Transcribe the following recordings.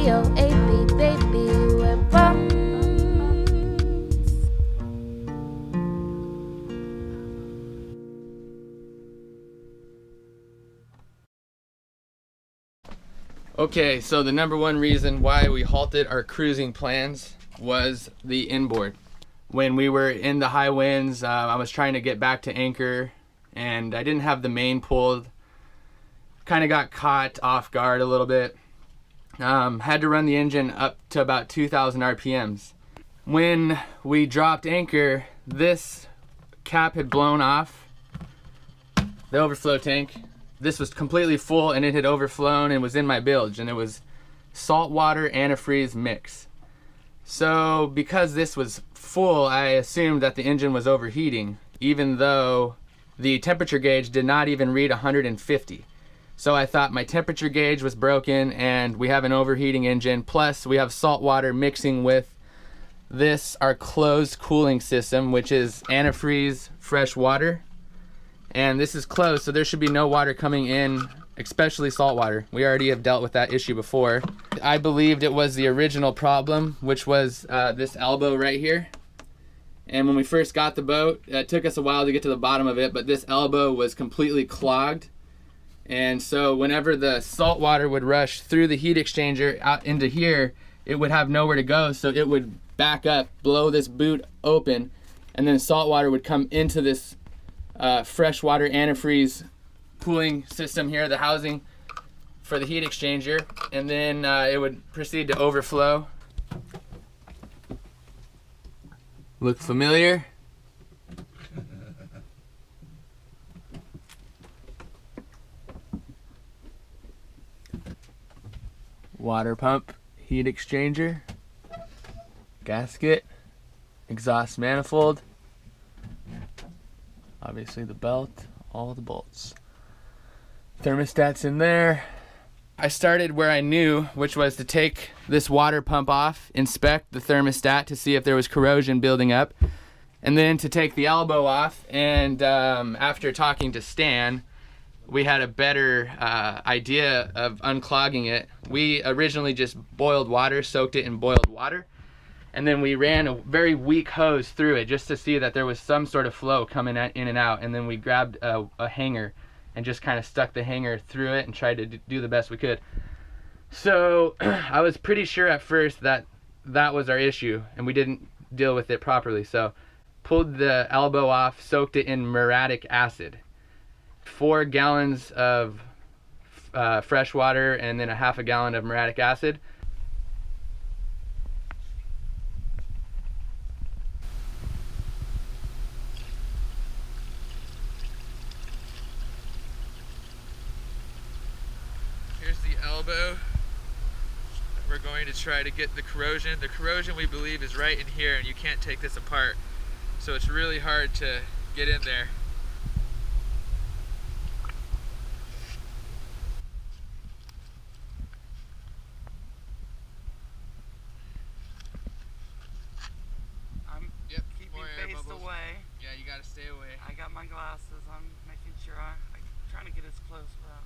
B-O-A-B, baby, we're bums. Okay, so the number one reason why we halted our cruising plans was the inboard. When we were in the high winds, I was trying to get back to anchor and I didn't have the main pulled. Kind of got caught off guard a little bit. Had to run the engine up to about 2,000 RPMs. When we dropped anchor, this cap had blown off, the overflow tank. This was completely full and it had overflown and was in my bilge, and it was saltwater antifreeze mix. So because this was full, I assumed that the engine was overheating, even though the temperature gauge did not even read 150. So I thought my temperature gauge was broken and we have an overheating engine, plus we have salt water mixing with this, our closed cooling system, which is antifreeze fresh water. And this is closed, so there should be no water coming in, especially salt water. We already have dealt with that issue before. I believed it was the original problem, which was this elbow right here. And when we first got the boat, it took us a while to get to the bottom of it, but this elbow was completely clogged. And so whenever the salt water would rush through the heat exchanger out into here, it would have nowhere to go, so it would back up, blow this boot open, and then salt water would come into this freshwater antifreeze cooling system here, the housing for the heat exchanger, and then it would proceed to overflow. Look familiar? Water pump, heat exchanger, gasket, exhaust manifold, obviously the belt, all the bolts. Thermostat's in there. I started where I knew, which was to take this water pump off, inspect the thermostat to see if there was corrosion building up, and then to take the elbow off. And after talking to Stan, we had a better idea of unclogging it. We originally just boiled water, soaked it in boiled water, and then we ran a very weak hose through it just to see that there was some sort of flow coming in and out. And then we grabbed a hanger and just kind of stuck the hanger through it and tried to do the best we could. So I was pretty sure at first that that was our issue and we didn't deal with it properly. So pulled the elbow off, soaked it in muriatic acid. 4 gallons of fresh water and then a half a gallon of muriatic acid. Here's the elbow. We're going to try to get the corrosion. The corrosion we believe is right in here and you can't take this apart. So it's really hard to get in there. Away. Yeah, you gotta stay away. I got my glasses. I'm making sure I'm trying to get as close without.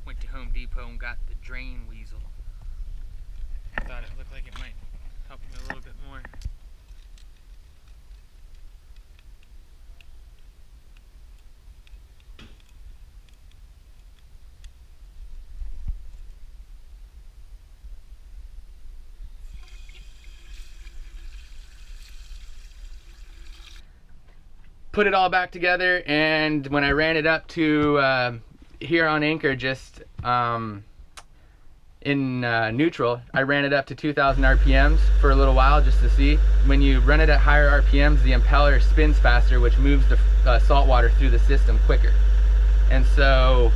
Went to Home Depot and got the drain weasel. I thought it looked like it might help me a little bit more. Put it all back together, and when I ran it up to here on anchor, just in neutral. I ran it up to 2,000 RPMs for a little while just to see. When you run it at higher RPMs, the impeller spins faster, which moves the salt water through the system quicker. And so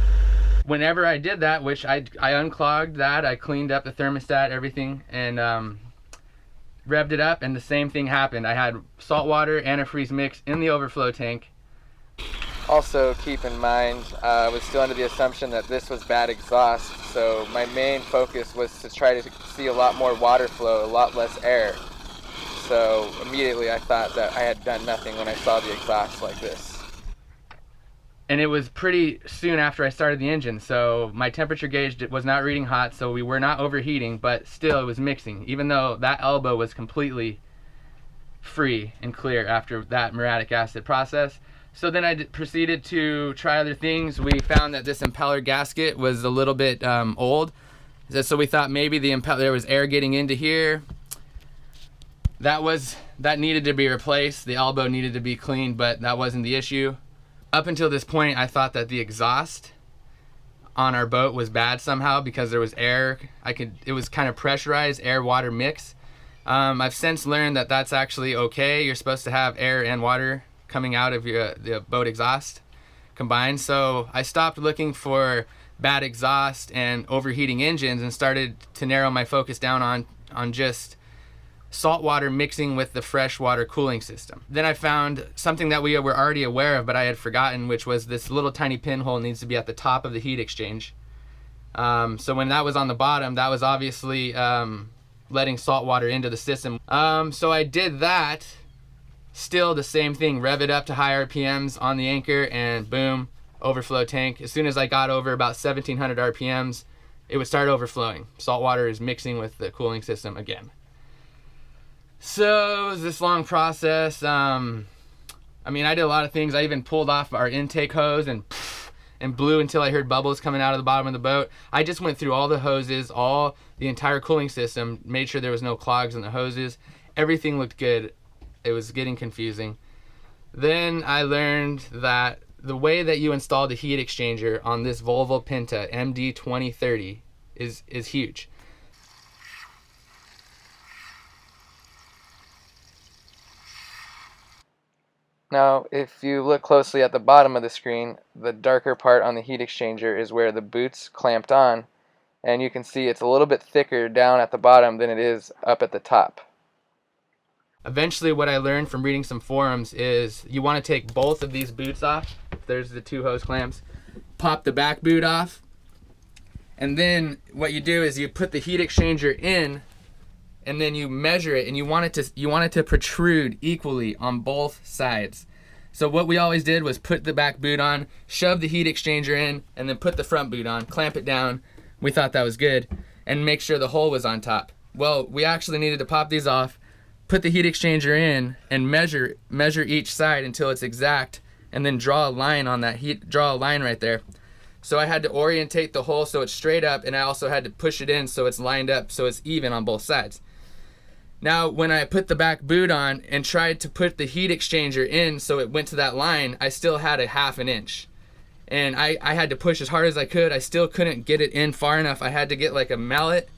whenever I did that, which I unclogged that, I cleaned up the thermostat, everything, and revved it up, and the same thing happened. I had salt water, antifreeze mix in the overflow tank. Also, keep in mind, I was still under the assumption that this was bad exhaust, so my main focus was to try to see a lot more water flow, a lot less air. So immediately I thought that I had done nothing when I saw the exhaust like this. And it was pretty soon after I started the engine, so my temperature gauge was not reading hot, so we were not overheating, but still it was mixing, even though that elbow was completely free and clear after that muriatic acid process. So then I proceeded to try other things. We found that this impeller gasket was a little bit old, so we thought maybe there was air getting into here. That needed to be replaced. The elbow needed to be cleaned, but that wasn't the issue. Up until this point, I thought that the exhaust on our boat was bad somehow because there was air. It was kind of pressurized air-water mix. I've since learned that that's actually okay. You're supposed to have air and water coming out of the boat exhaust combined. So I stopped looking for bad exhaust and overheating engines and started to narrow my focus down on just salt water mixing with the freshwater cooling system. Then I found something that we were already aware of, but I had forgotten, which was this little tiny pinhole needs to be at the top of the heat exchange. So when that was on the bottom, that was obviously letting salt water into the system. So I did that. Still the same thing, rev it up to high RPMs on the anchor, and boom, overflow tank. As soon as I got over about 1,700 RPMs, it would start overflowing. Salt water is mixing with the cooling system again. So it was this long process. I mean, I did a lot of things. I even pulled off our intake hose and blew until I heard bubbles coming out of the bottom of the boat. I just went through all the hoses, the entire cooling system, made sure there was no clogs in the hoses. Everything looked good. It was getting confusing. Then I learned that the way that you install the heat exchanger on this Volvo Penta MD2030 is huge. Now, if you look closely at the bottom of the screen, the darker part on the heat exchanger is where the boot's clamped on, and you can see it's a little bit thicker down at the bottom than it is up at the top. Eventually, what I learned from reading some forums is you want to take both of these boots off. There's the two hose clamps. Pop the back boot off, and then what you do is you put the heat exchanger in, and then you measure it, and you want it to protrude equally on both sides. So what we always did was put the back boot on, shove the heat exchanger in, and then put the front boot on, clamp it down. We thought that was good, and make sure the hole was on top. Well, we actually needed to pop these off, put the heat exchanger in, and measure each side until it's exact, and then draw a line on that draw a line right there. So I had to orientate the hole so it's straight up, and I also had to push it in so it's lined up so it's even on both sides. Now, when I put the back boot on and tried to put the heat exchanger in so it went to that line, I still had a 1/2 inch. And I had to push as hard as I could. I still couldn't get it in far enough. I had to get like a mallet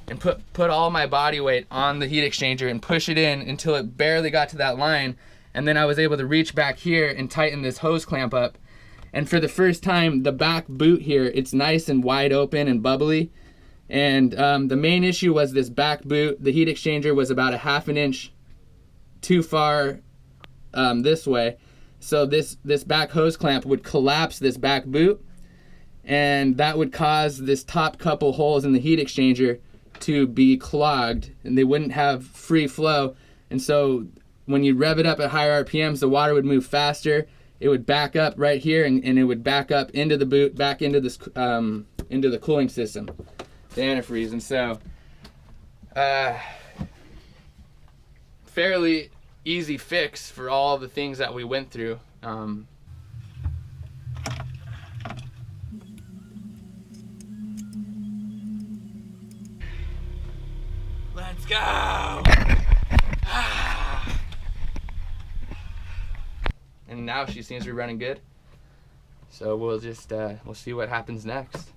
and put all my body weight on the heat exchanger and push it in until it barely got to that line. And then I was able to reach back here and tighten this hose clamp up. And for the first time, the back boot here, it's nice and wide open and bubbly. And the main issue was this back boot. The heat exchanger was about a 1/2 inch too far this way. So this back hose clamp would collapse this back boot, and that would cause this top couple holes in the heat exchanger to be clogged, and they wouldn't have free flow. And so when you rev it up at higher RPMs, the water would move faster. It would back up right here, and it would back up into the boot, back into this into the cooling system, the antifreeze. And so fairly easy fix for all the things that we went through. Let's go! And now she seems to be running good. So we'll just we'll see what happens next.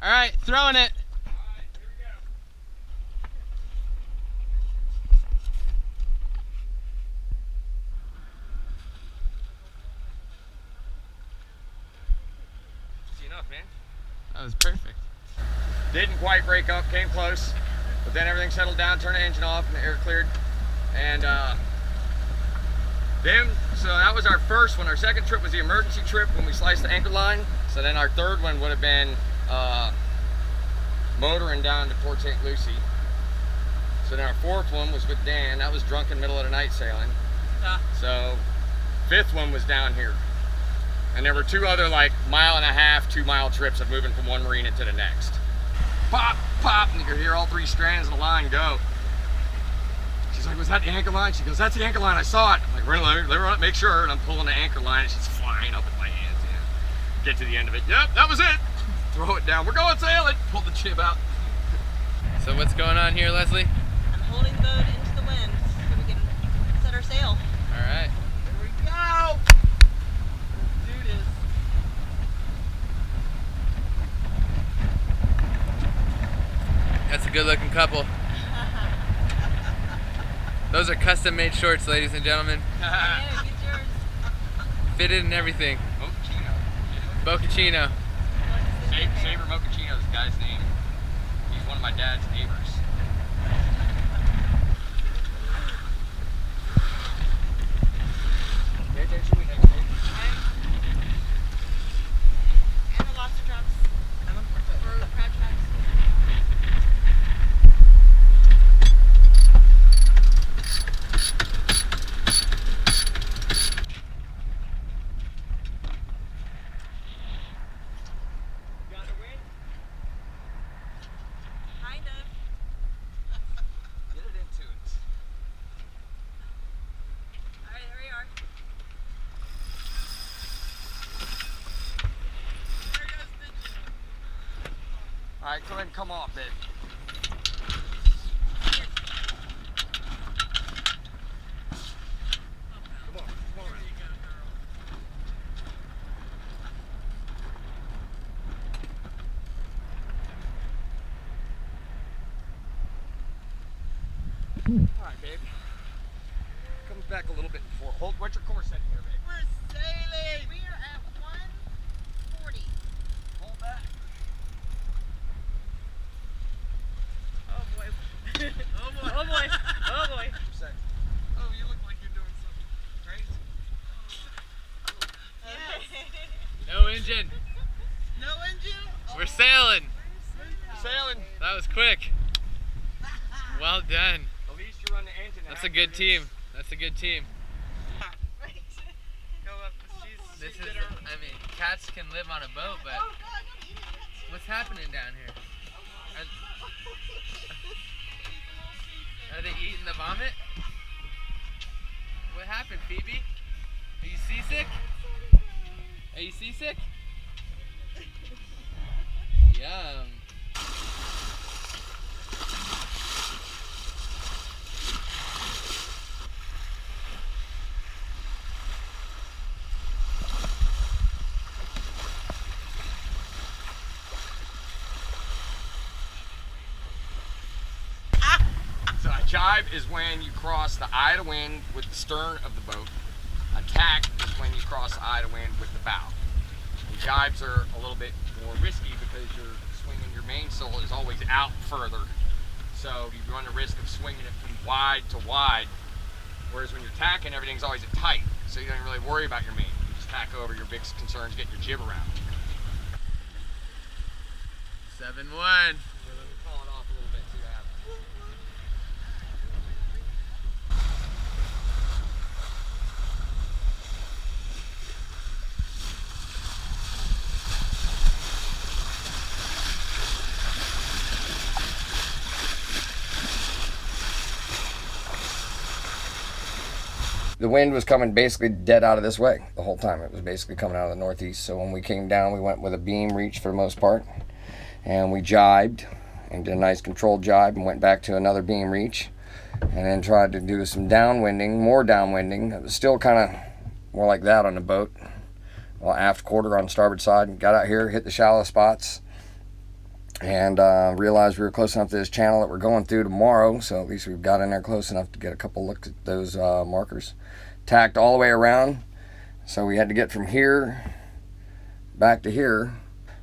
All right, throwing it. Enough, man. That was perfect. Didn't quite break up, came close, but then everything settled down, turned the engine off, and the air cleared. And so that was our first one. Our second trip was the emergency trip when we sliced the anchor line. So then our third one would have been motoring down to Port St. Lucie. So then our fourth one was with Dan. That was drunken middle of the night sailing. So fifth one was down here. And there were two other like 1.5 2-mile trips of moving from one marina to the next. Pop, pop, and you could hear all 3 strands of the line go. She's like, was that the anchor line? She goes, that's the anchor line, I saw it. I'm like, let me run it, make sure. And I'm pulling the anchor line and she's flying up in my hands. Yeah. Get to the end of it. Yep, that was it. Throw it down. We're going sailing. Pull the jib out. So what's going on here, Leslie? I'm holding the boat into the wind so we can set our sail. All right. Here we go. Do this. That's a good looking couple. Those are custom made shorts, ladies and gentlemen. Yeah, get yours. Fitted and everything. Mochaccino. Saber Mochaccino is the guy's name. He's one of my dad's neighbors. And the lobster traps. Or crab traps. Kind of. Get it into it. Alright, there we are. All right, go ahead and come off, babe. Come on, come on. All right, babe. Comes back a little bit before. Hold. What's your course setting here, babe? We're sailing. We are at 140. Hold back. Oh boy. Oh boy. Oh boy. Oh boy. Oh, you look like you're doing something crazy. No engine. No engine? We're sailing. Sailing. That was quick. Well done. At least you run the engine. That's a good team. That's a good team. Go up. This is, I mean, cats can live on a boat, but what's happening down here? Are they eating the vomit? What happened, Phoebe? Are you seasick? Are you seasick? Yum. So a jibe is when you cross the eye of the wind with the stern of the boat. A tack is when you cross the eye of the wind with the bow. And jibes are a little bit more risky because you're swinging your mainsail is always out further. So you run the risk of swinging it from wide to wide. Whereas when you're tacking, everything's always at tight. So you don't really worry about your main. You just tack over. Your big concern is getting your jib around. 7-1. Let me call it off a little bit, see what happens. The wind was coming basically dead out of this way the whole time. It was basically coming out of the northeast. So when we came down, we went with a beam reach for the most part. And we jibed and did a nice controlled jibe and went back to another beam reach. And then tried to do some downwinding, more downwinding. It was still kind of more like that on the boat. Well, aft quarter on the starboard side. Got out here, hit the shallow spots. and realized we were close enough to this channel that we're going through tomorrow, so at least we've got in there close enough to get a couple looks at those markers. Tacked all the way around, so we had to get from here back to here.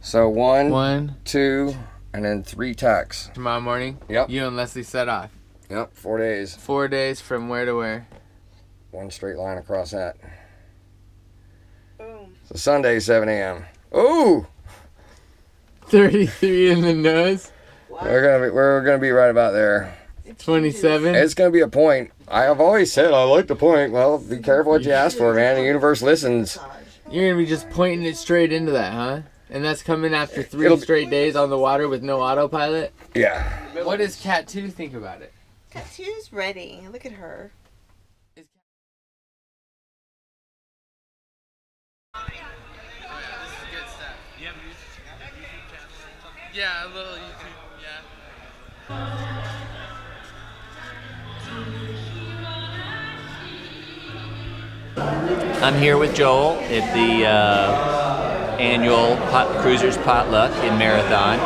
So one, 2, and then 3 tacks. Tomorrow morning? Yep. You and Leslie set off? Yep, 4 days. 4 days from where to where? One straight line across that. Boom. So Sunday, 7 a.m. Ooh! 33 in the nose? We're gonna be right about there. 27? It's gonna be a point. I have always said I like the point. Well, be careful what you ask for, man. The universe listens. You're gonna be just pointing it straight into that, huh? And that's coming after 3 straight days on the water with no autopilot? Yeah. What does Cat 2 think about it? Cat 2's ready. Look at her. Yeah, a little YouTube, yeah. I'm here with Joel at the annual Cruisers Potluck in Marathon.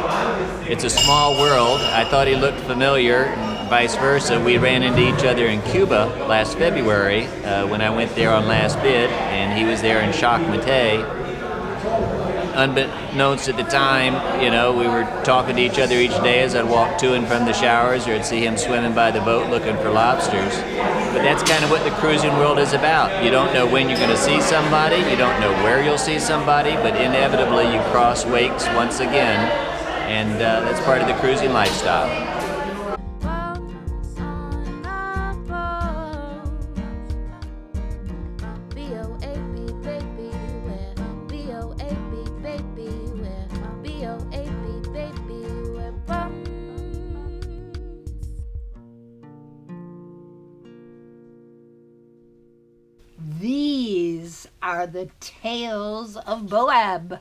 It's a small world. I thought he looked familiar, and vice versa. We ran into each other in Cuba last February when I went there on last bid, and he was there in Shock Mate. Unbeknownst at the time, you know, we were talking to each other each day as I'd walk to and from the showers, or I'd see him swimming by the boat looking for lobsters. But that's kind of what the cruising world is about. You don't know when you're going to see somebody, you don't know where you'll see somebody, but inevitably you cross wakes once again, and that's part of the cruising lifestyle. Bones on a boat. B-O-A-B, baby, we're B-O-A-B, baby, we're B-O-A-B, baby, we're bums. These are the tales of Moab.